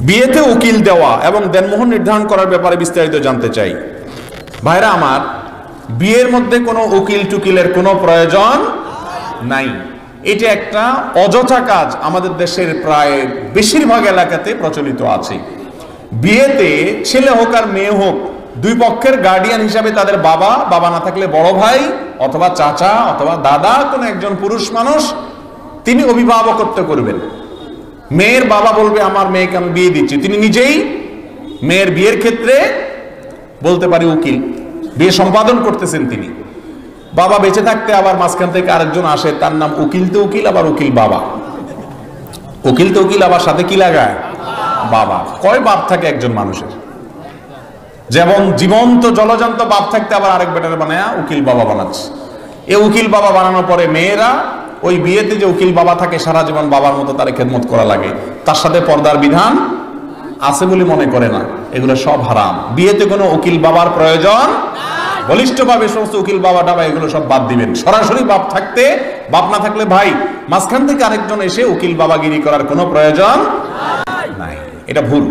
বিয়েতে উকিল দেওয়া এবং দেনমোহর নির্ধারণ করার ব্যাপারে বিস্তারিত জানতে চাই। ভাইরা আমার, বিয়ের মধ্যে কোনো উকিল টুকিলের কোনো প্রয়োজন নাই। এটা একটা অযথা কাজ আমাদের দেশের প্রায় বেশিরভাগ এলাকাতে প্রচলিত আছে। বিয়েতে ছেলে হোক আর মেয়ে হোক, দুই পক্ষের গার্ডিয়ান হিসাবে তাদের বাবা, বাবা না থাকলে বড় ভাই অথবা চাচা অথবা দাদা, কোনো একজন পুরুষ মানুষ, তিনি অভিভাবকত্ব করবেন। মেয়ের বাবা বলবে আমার মেয়েকে আমি বিয়ে দিচ্ছি, তিনি নিজেই মেয়ের বিয়ের ক্ষেত্রে বলতে পারি উকিল, বিয়ে সম্পাদন করতেছেন তিনি। বাবা বেঁচে থাকতে আবার মাঝখান থেকে আরেকজন আসে, তার নাম উকিল তো উকিল, আবার উকিল বাবা। উকিল তো উকিল আবার সাথে কি লাগায়? বাবা। কয় বাপ থাকে একজন মানুষের? যেমন জীবন্ত জলজান্ত বাপ থাকতে আবার আরেক বেটার বানায় উকিল বাবা বানাচ্ছে। এ উকিল বাবা বানানোর পরে মেয়েরা ওই বিয়েতে যে উকিল বাবা থাকে সারা জীবন বাবার মতো তার খেদমত করা লাগে, তার সাথে পর্দার বিধান আছে বলে মনে করে না। এগুলো সব হারাম। বিয়েতে কোনো উকিল বাবার প্রয়োজন, বলিষ্ঠভাবে সমস্ত উকিল বাবা টাবা এগুলো সব বাদ দিবেন। সরাসরি বাপ থাকতে, বাপ না থাকলে ভাই, মাঝখান থেকে আরেকজন এসে উকিল বাবাগিরি করার কোনো প্রয়োজন নাই। এটা ভুল।